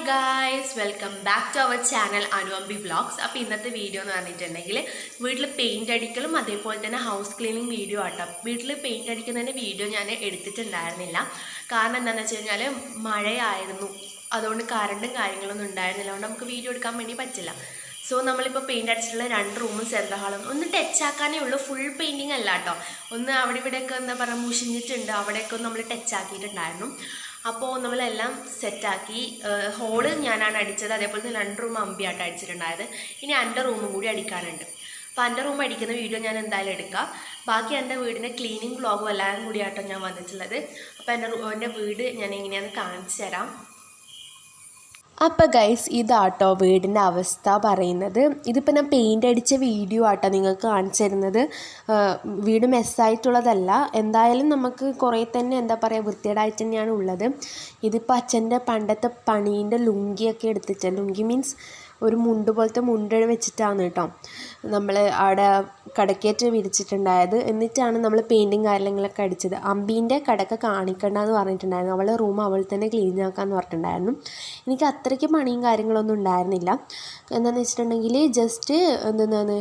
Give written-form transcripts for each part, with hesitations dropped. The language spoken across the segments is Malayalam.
Guys welcome back to our channel Anuambi vlogs. അപ്പോൾ ഇന്നത്തെ വീഡിയോ എന്ന് പറഞ്ഞിട്ടുണ്ടെങ്കിൽ വീട്ടിൽ പെയിൻറ് അടിക്കലും അതേപോലെ തന്നെ ഹൗസ് ക്ലീനിങ് വീഡിയോ ആട്ടോ. വീട്ടിൽ പെയിൻറ് അടിക്കുന്നതിൻ്റെ വീഡിയോ ഞാൻ എടുത്തിട്ടുണ്ടായിരുന്നില്ല. കാരണം എന്താണെന്ന് വെച്ച് കഴിഞ്ഞാൽ മഴയായിരുന്നു, അതുകൊണ്ട് കറണ്ടും കാര്യങ്ങളൊന്നും ഉണ്ടായിരുന്നില്ല, അതുകൊണ്ട് നമുക്ക് വീഡിയോ എടുക്കാൻ വേണ്ടി പറ്റില്ല. സോ നമ്മളിപ്പോൾ പെയിൻറ് അടിച്ചിട്ടുള്ള 2 റൂമും സെൻട്രൽ ഹാളും ഒന്ന് ടച്ചാക്കാനേ ഉള്ളൂ, ഫുൾ പെയിൻറ്റിങ് അല്ല കേട്ടോ. ഒന്ന് അവിടെ ഇവിടെയൊക്കെ എന്താ പറയുക മുഷിഞ്ഞിട്ടുണ്ട്, അവിടെയൊക്കെ ഒന്ന് നമ്മൾ ടച്ചാക്കിയിട്ടുണ്ടായിരുന്നു. അപ്പോൾ നമ്മളെല്ലാം സെറ്റാക്കി. ഹോള് ഞാനാണ് അടിച്ചത്, അതേപോലെ തന്നെ 2 റൂം അമ്പിയായിട്ട് അടിച്ചിട്ടുണ്ടായത്. ഇനി എൻ്റെ റൂമും കൂടി അടിക്കാനുണ്ട്. അപ്പോൾ എൻ്റെ റൂം അടിക്കുന്ന വീഡിയോ ഞാൻ എന്തായാലും എടുക്കാം. ബാക്കി എൻ്റെ വീടിൻ്റെ ക്ലീനിങ് വ്ളോഗും എല്ലാം കൂടിയായിട്ടോ ഞാൻ വന്നിട്ടുള്ളത്. അപ്പോൾ എൻ്റെ വീട് ഞാൻ എങ്ങനെയാണെന്ന് കാണിച്ചു തരാം. അപ്പോൾ ഗൈസ് ഇതാട്ടോ വീടിൻ്റെ അവസ്ഥ പറയുന്നത്. ഇതിപ്പോൾ ഞാൻ പെയിൻ്റ് അടിച്ച വീഡിയോ ആട്ടോ നിങ്ങൾക്ക് കാണിച്ചു തരുന്നത്. വീട് മെസ്സായിട്ടുള്ളതല്ല, എന്തായാലും നമുക്ക് കുറേ തന്നെ എന്താ പറയുക വൃത്തികേടായിട്ട് തന്നെയാണ് ഉള്ളത്. ഇതിപ്പോൾ അച്ഛൻ്റെ പണ്ടത്തെ പണീൻ്റെ ലുങ്കിയൊക്കെ എടുത്തിട്ട്, ലുങ്കി മീൻസ് ഒരു മുണ്ട് പോലത്തെ മുണ്ട് വെച്ചിട്ടാണ് കേട്ടോ നമ്മൾ അവിടെ കടക്കേറ്റ് വിരിച്ചിട്ടുണ്ടായത്. എന്നിട്ടാണ് നമ്മൾ പെയിൻറ്റിങ് കാര്യങ്ങളൊക്കെ അടിച്ചത്. അമ്പീൻ്റെ കടക്ക കാണിക്കണ്ടെന്ന് പറഞ്ഞിട്ടുണ്ടായിരുന്നു. അവളുടെ റൂം അവൾ തന്നെ ക്ലീൻ ആക്കാമെന്ന് പറഞ്ഞിട്ടുണ്ടായിരുന്നു. എനിക്ക് അത്രയ്ക്ക് പണിയും കാര്യങ്ങളൊന്നും ഉണ്ടായിരുന്നില്ല. എന്താണെന്ന് വെച്ചിട്ടുണ്ടെങ്കിൽ ജസ്റ്റ് എന്താണ്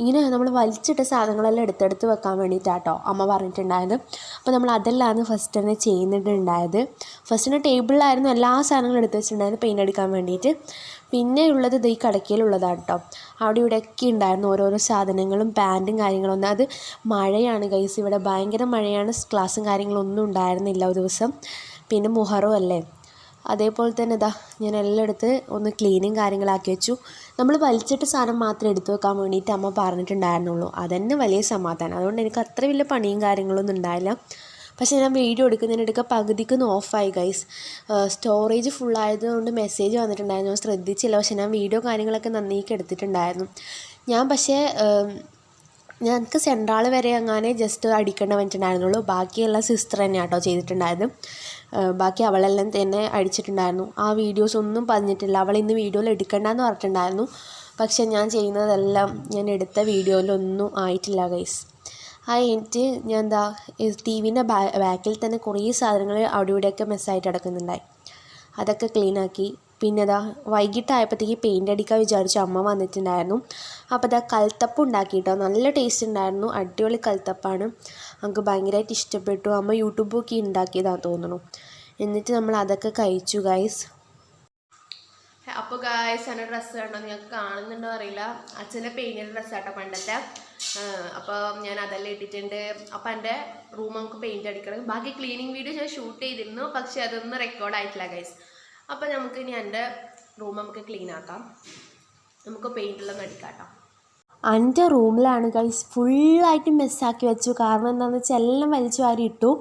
ഇങ്ങനെ നമ്മൾ വലിച്ചിട്ട സാധനങ്ങളെല്ലാം എടുത്തെടുത്ത് വെക്കാൻ വേണ്ടിയിട്ടാട്ടോ അമ്മ പറഞ്ഞിട്ടുണ്ടായത്. അപ്പോൾ നമ്മൾ അതെല്ലാം ഫസ്റ്റ് തന്നെ ചെയ്യുന്നുണ്ടായത്. ഫസ്റ്റ് തന്നെ ടേബിളിലായിരുന്നു എല്ലാ സാധനങ്ങളും എടുത്ത് വെച്ചിട്ടുണ്ടായിരുന്നു പെയിൻ്റ് അടിക്കാൻ വേണ്ടിയിട്ട്. പിന്നെ ഉള്ളത് ഈ കടക്കയിലുള്ളതാണ് കേട്ടോ. അവിടെ ഇവിടെയൊക്കെ ഉണ്ടായിരുന്നു ഓരോരോ സാധനങ്ങളും പാൻറ്റും കാര്യങ്ങളൊന്നും. അത് മഴയാണ് ഗൈസ്, ഇവിടെ ഭയങ്കര മഴയാണ്. ക്ലാസ്സും കാര്യങ്ങളൊന്നും ഉണ്ടായിരുന്നില്ല ഒരു ദിവസം. പിന്നെ മുഹറം അല്ലേ, അതേപോലെ തന്നെ ഇതാ ഞാൻ എല്ലാം എടുത്ത് ഒന്ന് ക്ലീനിങ് കാര്യങ്ങളാക്കി വെച്ചു. നമ്മൾ വലിച്ചിട്ട സാധനം മാത്രമേ എടുത്തു വെക്കാൻ വേണ്ടിയിട്ട് അമ്മ പറഞ്ഞിട്ടുണ്ടായിരുന്നുള്ളൂ. അതന്നെ വലിയ സമാധാനം. അതുകൊണ്ട് എനിക്ക് അത്ര വലിയ പണിയും കാര്യങ്ങളൊന്നും ഉണ്ടായില്ല. പക്ഷേ ഞാൻ വീഡിയോ എടുക്കുന്നതിനിടയ്ക്ക് പകുതിക്ക് ഓഫായി ഗൈസ്. സ്റ്റോറേജ് ഫുള്ളായതുകൊണ്ട് മെസ്സേജ് വന്നിട്ടുണ്ടായിരുന്നു, ഞാൻ ശ്രദ്ധിച്ചില്ല. പക്ഷേ ഞാൻ വീഡിയോ കാര്യങ്ങളൊക്കെ നന്നായിട്ട് എടുത്തിട്ടുണ്ടായിരുന്നു. ഞാൻ പക്ഷേ ഞങ്ങൾക്ക് സെൻട്രാൾ വരെ അങ്ങനെ ജസ്റ്റ് അടിക്കേണ്ട വന്നിട്ടുണ്ടായിരുന്നുള്ളൂ. ബാക്കിയെല്ലാം സിസ്റ്റർ തന്നെയാണ് കേട്ടോ ചെയ്തിട്ടുണ്ടായത്. ബാക്കി അവളെല്ലാം തന്നെ അടിച്ചിട്ടുണ്ടായിരുന്നു. ആ വീഡിയോസ് ഒന്നും പറഞ്ഞിട്ടില്ല. അവൾ ഇന്ന് വീഡിയോയിൽ എടുക്കണ്ടെന്ന് പറഞ്ഞിട്ടുണ്ടായിരുന്നു. പക്ഷേ ഞാൻ ചെയ്യുന്നതെല്ലാം ഞാൻ എടുത്ത വീഡിയോയിലൊന്നും ആയിട്ടില്ല ഗൈസ്. ആ കഴിഞ്ഞിട്ട് ഞാൻ എന്താ ടി വിൻ്റെ ബാക്കിൽ തന്നെ കുറേ സാധനങ്ങൾ അവിടെ ഇവിടെയൊക്കെ മെസ്സായിട്ട് കിടക്കുന്നുണ്ടായി. അതൊക്കെ ക്ലീനാക്കി. പിന്നെ അതാ വൈകിട്ടായപ്പോഴത്തേക്ക് പെയിൻ്റ് അടിക്കാൻ വിചാരിച്ചു അമ്മ വന്നിട്ടുണ്ടായിരുന്നു. അപ്പോൾ അതാ കൽത്തപ്പം ഉണ്ടാക്കിയിട്ടോ, നല്ല ടേസ്റ്റ് ഉണ്ടായിരുന്നു. അടിപൊളി കൽത്തപ്പാണ്, നമുക്ക് ഭയങ്കരമായിട്ട് ഇഷ്ടപ്പെട്ടു. അമ്മ യൂട്യൂബൊക്കെ ഉണ്ടാക്കിയതാണെന്ന് തോന്നുന്നു. എന്നിട്ട് നമ്മൾ അതൊക്കെ കഴിച്ചു ഗൈസ്. അപ്പോൾ ഗായ്സ് എൻ്റെ ഡ്രസ്സ് കണ്ടോ, നിങ്ങൾക്ക് കാണുന്നുണ്ടോ അറിയില്ല. അച്ഛൻ്റെ പെയിൻറ്റിൻ്റെ ഡ്രസ്സാട്ടോ പണ്ടത്തെ. അപ്പോൾ ഞാൻ അതെല്ലാം ഇട്ടിട്ടുണ്ട്. അപ്പോൾ എൻ്റെ റൂം നമുക്ക് പെയിൻറ്റ് അടിക്കണം. ബാക്കി ക്ലീനിങ് വീഡിയോ ഞാൻ ഷൂട്ട് ചെയ്തിരുന്നു, പക്ഷേ അതൊന്നും റെക്കോർഡായിട്ടില്ല ഗൈസ്. അപ്പോൾ നമുക്ക് ഇനി എൻ്റെ റൂം നമുക്ക് ക്ലീൻ ആക്കാം, നമുക്ക് പെയിൻറ്റെല്ലാം അടിക്കാം കേട്ടോ. എൻ്റെ റൂമിലാണ് ഗൈസ് ഫുള്ളായിട്ട് മെസ്സാക്കി വെച്ചു. കാരണം എന്താണെന്ന് വെച്ചാൽ എല്ലാം വലിച്ചു വാരി ഇട്ടു.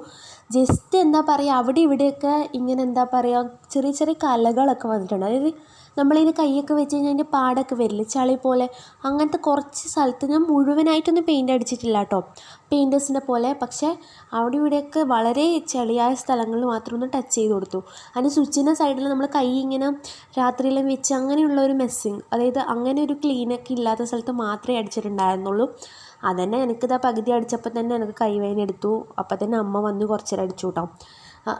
ജസ്റ്റ് എന്താ പറയുക അവിടെ ഇവിടെയൊക്കെ ഇങ്ങനെ എന്താ പറയുക ചെറിയ ചെറിയ കലകളൊക്കെ വന്നിട്ടുണ്ട്. അതായത് നമ്മളിതിന് കൈയൊക്കെ വെച്ച് കഴിഞ്ഞാൽ അതിൻ്റെ പാടൊക്കെ വരില്ല, ചളി പോലെ. അങ്ങനത്തെ കുറച്ച് സ്ഥലത്ത് ഞാൻ മുഴുവനായിട്ടൊന്നും പെയിൻ്റ് അടിച്ചിട്ടില്ല കേട്ടോ, പെയിൻറ്റേഴ്സിൻ്റെ പോലെ. പക്ഷേ അവിടെ ഇവിടെയൊക്കെ വളരെ ചെളിയായ സ്ഥലങ്ങളിൽ മാത്രം ഒന്ന് ടച്ച് ചെയ്ത് കൊടുത്തു. അതിന് സ്വിച്ചിൻ്റെ സൈഡിൽ നമ്മൾ കൈ ഇങ്ങനെ രാത്രിയിലും വെച്ച് അങ്ങനെയുള്ള ഒരു മെസ്സിങ്, അതായത് അങ്ങനെ ഒരു ക്ലീനൊക്കെ ഇല്ലാത്ത സ്ഥലത്ത് മാത്രമേ അടിച്ചിട്ടുണ്ടായിരുന്നുള്ളൂ. അതന്നെ എനിക്കിതാ പകുതി അടിച്ചപ്പോൾ തന്നെ എനിക്ക് കൈവേദന എടുത്തു. അപ്പോൾ തന്നെ അമ്മ വന്ന് കുറച്ചേരം അടിച്ചു കേട്ടോ.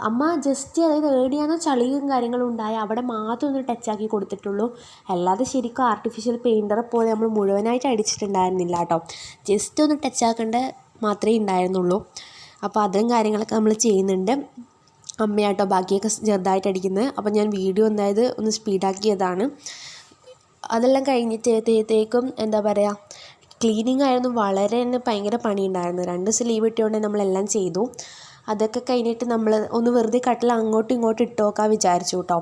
അമ്മ ജസ്റ്റ് അതായത് ഏടിയാണോ ചളിയും കാര്യങ്ങളും ഉണ്ടായി അവിടെ മാത്രം ഒന്ന് ടച്ചാക്കി കൊടുത്തിട്ടുള്ളൂ. അല്ലാതെ ശരിക്കും ആർട്ടിഫിഷ്യൽ പെയിൻറ്ററെ പോലെ നമ്മൾ മുഴുവനായിട്ട് അടിച്ചിട്ടുണ്ടായിരുന്നില്ല കേട്ടോ. ജസ്റ്റ് ഒന്ന് ടച്ചാക്കേണ്ട മാത്രമേ ഉണ്ടായിരുന്നുള്ളൂ. അപ്പോൾ അതും കാര്യങ്ങളൊക്കെ നമ്മൾ ചെയ്യുന്നുണ്ട്. അമ്മയാട്ടോ ബാക്കിയൊക്കെ ചെറുതായിട്ട് അടിക്കുന്നത്. അപ്പോൾ ഞാൻ വീഡിയോ എന്തായത് ഒന്ന് സ്പീഡാക്കിയതാണ്. അതെല്ലാം കഴിഞ്ഞിട്ടേക്കും എന്താ പറയുക ക്ലീനിങ് ആയിരുന്നു. വളരെ തന്നെ ഭയങ്കര പണിയുണ്ടായിരുന്നു. 2 ദിവസം ലീവ് കിട്ടിയോണ്ട് നമ്മളെല്ലാം ചെയ്തു. അതൊക്കെ കഴിഞ്ഞിട്ട് നമ്മൾ ഒന്ന് വെറുതെ കട്ടിൽ അങ്ങോട്ടും ഇങ്ങോട്ടും ഇട്ട് നോക്കാൻ വിചാരിച്ചു കേട്ടോ,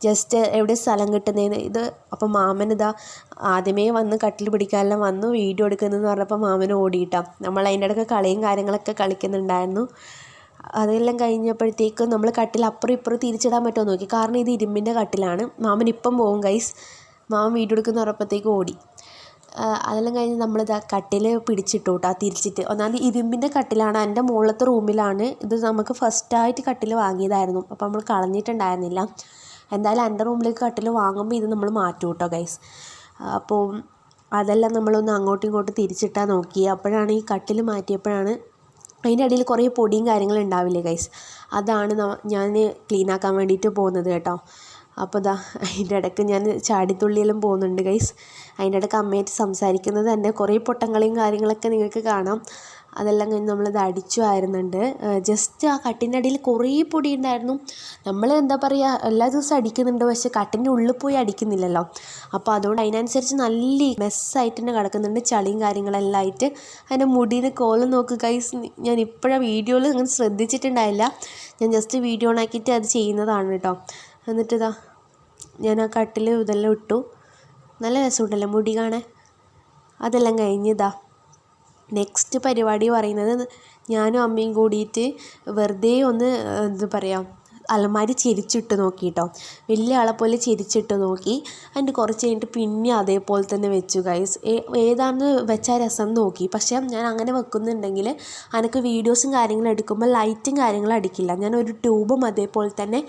ജസ്റ്റ് എവിടെ സ്ഥലം കിട്ടുന്നതെന്ന്. ഇത് അപ്പോൾ മാമനിതാ ആദ്യമേ വന്ന് കട്ടിൽ പിടിക്കാനെല്ലാം വന്നു വീഡിയോ എടുക്കുന്നതെന്ന് പറഞ്ഞപ്പോൾ മാമൻ ഓടിയിട്ടാണ്. നമ്മൾ അതിൻ്റെ ഇടയ്ക്ക് കളിയും കാര്യങ്ങളൊക്കെ കളിക്കുന്നുണ്ടായിരുന്നു. അതെല്ലാം കഴിഞ്ഞപ്പോഴത്തേക്കും നമ്മൾ കട്ടിൽ അപ്പുറം ഇപ്പുറം തിരിച്ചിടാൻ പറ്റുമോ നോക്കി. കാരണം ഇത് ഇരുമ്പിൻ്റെ കട്ടിലാണ്. മാമൻ ഇപ്പം പോകും ഗൈസ്, മാമൻ വീഡിയോ എടുക്കുന്ന പറഞ്ഞപ്പോഴത്തേക്ക് ഓടി. അതെല്ലാം കഴിഞ്ഞ് നമ്മളിതാ കട്ടിൽ പിടിച്ചിട്ടു കേട്ടോ തിരിച്ചിട്ട്. ഒന്നാമത് ഇരുമ്പിൻ്റെ കട്ടിലാണ്, എൻ്റെ മുകളിലത്തെ റൂമിലാണ്. ഇത് നമുക്ക് ഫസ്റ്റായിട്ട് കട്ടിൽ വാങ്ങിയതായിരുന്നു, അപ്പോൾ നമ്മൾ കളഞ്ഞിട്ടുണ്ടായിരുന്നില്ല. എന്തായാലും എൻ്റെ റൂമിലേക്ക് കട്ടിൽ വാങ്ങുമ്പോൾ ഇത് നമ്മൾ മാറ്റും കേട്ടോ ഗൈസ്. അപ്പോൾ അതെല്ലാം നമ്മളൊന്ന് അങ്ങോട്ടും ഇങ്ങോട്ടും തിരിച്ചിട്ടാൽ നോക്കി. അപ്പോഴാണ് ഈ കട്ടിൽ മാറ്റിയപ്പോഴാണ് അതിൻ്റെ ഇടയിൽ കുറേ പൊടിയും കാര്യങ്ങളും ഉണ്ടാവില്ലേ ഗൈസ്, അതാണ് ഞാൻ ക്ലീനാക്കാൻ വേണ്ടിയിട്ട് പോകുന്നത് കേട്ടോ. അപ്പോൾ ദാ അതിൻ്റെ ഇടയ്ക്ക് ഞാൻ ചാടിത്തുള്ളിയെല്ലാം പോകുന്നുണ്ട് ഗൈസ്. അതിൻ്റെ ഇടയ്ക്ക് അമ്മയായിട്ട് സംസാരിക്കുന്നത് തന്നെ കുറേ പൊട്ടങ്ങളെയും കാര്യങ്ങളൊക്കെ നിങ്ങൾക്ക് കാണാം. അതെല്ലാം കഴിഞ്ഞ് നമ്മളിത് അടിച്ചു വാരുന്നുണ്ട്. ജസ്റ്റ് ആ കട്ടിൻ്റെ അടിയിൽ കുറേ പൊടി ഉണ്ടായിരുന്നു. നമ്മൾ എന്താ പറയുക, എല്ലാ ദിവസവും അടിക്കുന്നുണ്ട്, പക്ഷേ കട്ടിൻ്റെ ഉള്ളിൽ പോയി അടിക്കുന്നില്ലല്ലോ. അപ്പോൾ അതുകൊണ്ട് അതിനനുസരിച്ച് നല്ല മെസ്സായിട്ട് തന്നെ കിടക്കുന്നുണ്ട്, ചളിയും കാര്യങ്ങളെല്ലാം ആയിട്ട്. അതിൻ്റെ മുടീന് കോലം നോക്ക് ഗൈസ്. ഞാൻ ഇപ്പോഴാണ് വീഡിയോയിൽ അങ്ങനെ ശ്രദ്ധിച്ചിട്ടുണ്ടായില്ല. ഞാൻ ജസ്റ്റ് വീഡിയോ ഓണാക്കിയിട്ട് അത് ചെയ്യുന്നതാണ് കേട്ടോ. എന്നിട്ട് ഇതാ ഞാൻ ആ കട്ടിൽ ഇതെല്ലാം ഇട്ടു. നല്ല രസമുണ്ടല്ലോ മുടി കാണാൻ. അതെല്ലാം കഴിഞ്ഞ് നെക്സ്റ്റ് പരിപാടി പറയുന്നത് ഞാനും അമ്മയും കൂടിയിട്ട് വെറുതെ ഒന്ന് എന്താ പറയുക, അലമാരി ചെരിച്ചിട്ട് നോക്കി കേട്ടോ. വലിയ ആളെ പോലെ ചെരിച്ചിട്ട് നോക്കി. അതിൻ്റെ കുറച്ച് കഴിഞ്ഞിട്ട് പിന്നെ അതേപോലെ തന്നെ വെച്ചു ഗൈസ്. ഏതാണെന്ന് വെച്ചാൽ രസം നോക്കി. പക്ഷേ ഞാൻ അങ്ങനെ വെക്കുന്നുണ്ടെങ്കിൽ എനിക്ക് വീഡിയോസും കാര്യങ്ങളും എടുക്കുമ്പോൾ ലൈറ്റും കാര്യങ്ങളും അടിക്കില്ല. ഞാൻ ഒരു ട്യൂബും അതേപോലെ തന്നെ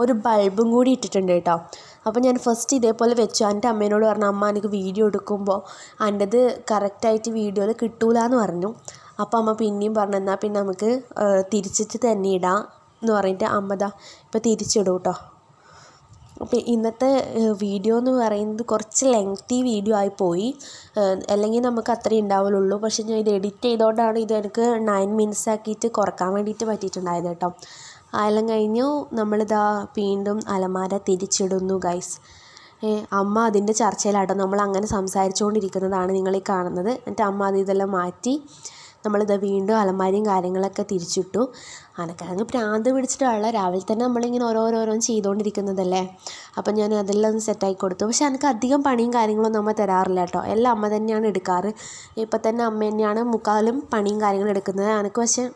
ഒരു ബൾബും കൂടി ഇട്ടിട്ടുണ്ട് കേട്ടോ. അപ്പോൾ ഞാൻ ഫസ്റ്റ് ഇതേപോലെ വെച്ചു. എൻ്റെ അമ്മേനോട് പറഞ്ഞു, അമ്മ എനിക്ക് വീഡിയോ എടുക്കുമ്പോൾ എൻ്റെത് കറക്റ്റായിട്ട് വീഡിയോയിൽ കിട്ടൂല എന്ന് പറഞ്ഞു. അപ്പോൾ അമ്മ പിന്നെയും പറഞ്ഞു, എന്നാൽ പിന്നെ നമുക്ക് തിരിച്ചിട്ട് തന്നെ ഇടാം എന്ന് പറഞ്ഞിട്ട് അമ്മ ഇപ്പോൾ തിരിച്ചിടും കേട്ടോ. അപ്പോൾ ഇന്നത്തെ വീഡിയോ എന്ന് പറയുന്നത് കുറച്ച് ലെങ്തി വീഡിയോ ആയിപ്പോയി. അല്ലെങ്കിൽ നമുക്ക് അത്രയും ഉണ്ടാവുള്ളൂ. പക്ഷേ ഞാൻ ഇത് എഡിറ്റ് ചെയ്തുകൊണ്ടാണ് ഇത് എനിക്ക് 9 മിനിറ്റ്സ് ആക്കിയിട്ട് കുറക്കാൻ വേണ്ടിയിട്ട് പറ്റിയിട്ടുണ്ടായത് കേട്ടോ. അതെല്ലാം കഴിഞ്ഞു വീണ്ടും അലമാര തിരിച്ചിടുന്നു ഗൈസ്. അമ്മ അതിൻ്റെ ചർച്ചയിലാട്ടോ. നമ്മൾ അങ്ങനെ സംസാരിച്ചുകൊണ്ടിരിക്കുന്നതാണ് നിങ്ങളീ കാണുന്നത്. എന്നിട്ട് അമ്മ ഇതെല്ലാം മാറ്റി വീണ്ടും അലമാരിയും കാര്യങ്ങളൊക്കെ തിരിച്ചിട്ടു. അനക്കങ്ങ് ഭ്രാന്ത് പിടിച്ചിട്ടുള്ള രാവിലെ തന്നെ നമ്മളിങ്ങനെ ഓരോന്ന് ചെയ്തുകൊണ്ടിരിക്കുന്നതല്ലേ. അപ്പം ഞാൻ അതെല്ലാം ഒന്ന് സെറ്റാക്കി കൊടുത്തു. പക്ഷേ എനിക്ക് അധികം പണിയും കാര്യങ്ങളൊന്നും അമ്മ തരാറില്ല കേട്ടോ. എല്ലാം അമ്മ തന്നെയാണ് എടുക്കാറ്. ഇപ്പം തന്നെ അമ്മ തന്നെയാണ് മുക്കാലും പണിയും കാര്യങ്ങളും എടുക്കുന്നത്. എനിക്ക് പക്ഷേ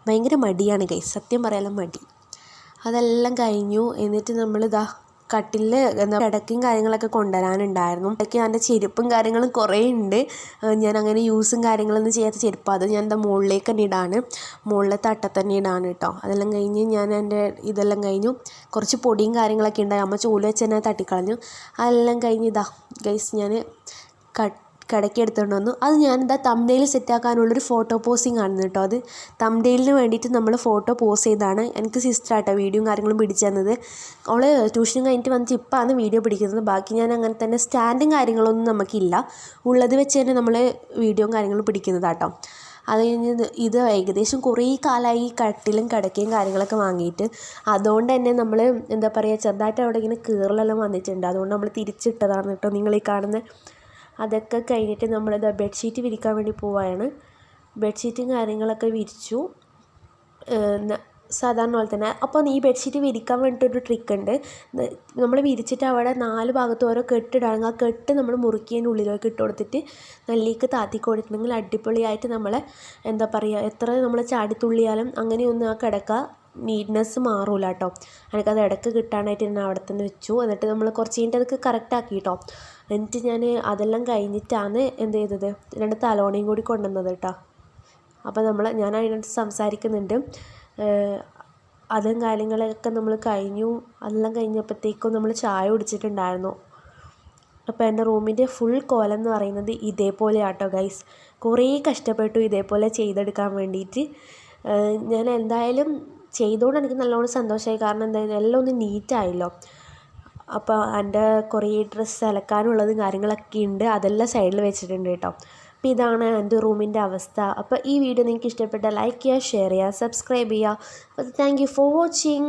ഭയങ്കര മടിയാണ് ഗൈസ്, സത്യം പറയാൻ മടി. അതെല്ലാം കഴിഞ്ഞു. എന്നിട്ട് കട്ടിലിൽ കിടക്കയും കാര്യങ്ങളൊക്കെ കൊണ്ടുവരാനുണ്ടായിരുന്നു. ഇടയ്ക്ക് എൻ്റെ ചെരുപ്പും കാര്യങ്ങളും കുറേ ഉണ്ട്. ഞാൻ അങ്ങനെ യൂസും കാര്യങ്ങളൊന്നും ചെയ്യാത്ത ചെരുപ്പ്. അത് ഞാൻ മുകളിലേക്ക് തന്നെ ഇടാണ്, മുകളിലത്തെ അട്ട തന്നെ ഇടാണ് കേട്ടോ. അതെല്ലാം കഴിഞ്ഞ് ഞാൻ ഇതെല്ലാം കഴിഞ്ഞു. കുറച്ച് പൊടിയും കാര്യങ്ങളൊക്കെ ഉണ്ടായി. അമ്മ ചൂല് വെച്ച് തന്നെ തട്ടിക്കളഞ്ഞു. അതെല്ലാം കഴിഞ്ഞ് ഗൈസ് ഞാൻ കടയ്ക്ക് എടുത്തുകൊണ്ട് വന്നു. അത് ഞാനിതാ തംബ്നെയിൽ സെറ്റാക്കാനുള്ളൊരു ഫോട്ടോ പോസിങ് ആണ് കേട്ടോ. അത് തംബ്നെയിലിന് വേണ്ടിയിട്ട് നമ്മൾ ഫോട്ടോ പോസ് ചെയ്താണ്. എനിക്ക് സിസ്റ്ററാട്ടോ വീഡിയോയും കാര്യങ്ങളും പിടിച്ചു തന്നത്. അവൾ ട്യൂഷനും കഴിഞ്ഞിട്ട് വന്നിട്ട് ഇപ്പോഴാണ് വീഡിയോ പിടിക്കുന്നത്. ബാക്കി ഞാൻ അങ്ങനെ തന്നെ സ്റ്റാൻഡും കാര്യങ്ങളൊന്നും നമുക്കില്ല. ഉള്ളത് വെച്ച് തന്നെ നമ്മൾ വീഡിയോയും കാര്യങ്ങളും പിടിക്കുന്നതാട്ടോ. അത് കഴിഞ്ഞ് ഇത് ഏകദേശം കുറേ കാലമായി കട്ടിലും കിടക്കയും കാര്യങ്ങളൊക്കെ വാങ്ങിയിട്ട്. അതുകൊണ്ട് തന്നെ നമ്മൾ എന്താ പറയുക, ചെറുതായിട്ട് അവിടെ ഇങ്ങനെ കീറലെല്ലാം വന്നിട്ടുണ്ട്. അതുകൊണ്ട് നമ്മൾ തിരിച്ചിട്ടതാണ് കേട്ടോ നിങ്ങളീ കാണുന്നത്. അതൊക്കെ കഴിഞ്ഞിട്ട് ബെഡ്ഷീറ്റ് വിരിക്കാൻ വേണ്ടി പോവുകയാണ്. ബെഡ്ഷീറ്റും കാര്യങ്ങളൊക്കെ വിരിച്ചു സാധാരണ പോലെ തന്നെ. അപ്പോൾ ഈ ബെഡ്ഷീറ്റ് വിരിക്കാൻ വേണ്ടിയിട്ടൊരു ട്രിക്ക് ഉണ്ട്. നമ്മൾ വിരിച്ചിട്ട് അവിടെ 4 ഭാഗത്ത് ഓരോ കെട്ടിടാണെങ്കിൽ ആ കെട്ട് നമ്മൾ മുറുക്കിയതിൻ്റെ ഉള്ളിലേക്ക് ഇട്ട് കൊടുത്തിട്ട് നല്ലേക്ക് താത്തി കൊടുത്തിട്ടുണ്ടെങ്കിൽ അടിപൊളിയായിട്ട് എന്താ പറയുക, എത്ര നമ്മൾ ചാടിത്തുള്ളിയാലും അങ്ങനെയൊന്നും ആ കിടക്ക നീറ്റ്നെസ് മാറൂല കേട്ടോ. എനിക്കത് ഇടയ്ക്ക് കിട്ടാനായിട്ട് ഞാൻ അവിടെ തന്നെ വെച്ചു. എന്നിട്ട് നമ്മൾ കുറച്ച് കഴിഞ്ഞിട്ട് അതൊക്കെ കറക്റ്റാക്കി കേട്ടോ. എന്നിട്ട് ഞാൻ അതെല്ലാം കഴിഞ്ഞിട്ടാണ് എന്ത് ചെയ്തത്, 2 തലോണയും കൂടി കൊണ്ടുവന്നത് കേട്ടോ. അപ്പോൾ ഞാൻ അതിനകത്ത് സംസാരിക്കുന്നുണ്ട്. അതും കാര്യങ്ങളൊക്കെ നമ്മൾ കഴിഞ്ഞു. അതെല്ലാം കഴിഞ്ഞപ്പോഴത്തേക്കും നമ്മൾ ചായ കുടിച്ചിട്ടുണ്ടായിരുന്നു. അപ്പോൾ എൻ്റെ റൂമിൻ്റെ ഫുൾ കോലം എന്ന് പറയുന്നത് ഇതേപോലെ ആട്ടോ ഗൈസ്. കുറേ കഷ്ടപ്പെട്ടു ഇതേപോലെ ചെയ്തെടുക്കാൻ വേണ്ടിയിട്ട്. ഞാൻ എന്തായാലും ചെയ്തുകൊണ്ട് എനിക്ക് നല്ലോണം സന്തോഷമായി. കാരണം എന്തായാലും എല്ലാം ഒന്ന് നീറ്റായല്ലോ. അപ്പോൾ എൻ്റെ കുറേ ഡ്രസ്സ് അലക്കാനുള്ളതും കാര്യങ്ങളൊക്കെ ഉണ്ട്. അതെല്ലാം സൈഡിൽ വെച്ചിട്ടുണ്ട് കേട്ടോ. അപ്പോൾ ഇതാണ് എൻ്റെ റൂമിൻ്റെ അവസ്ഥ. അപ്പോൾ ഈ വീഡിയോ നിങ്ങൾക്ക് ഇഷ്ടപ്പെട്ടാൽ ലൈക്ക് ചെയ്യുക, ഷെയർ ചെയ്യുക, സബ്സ്ക്രൈബ് ചെയ്യുക. അപ്പോൾ താങ്ക് യു ഫോർ വാച്ചിങ്.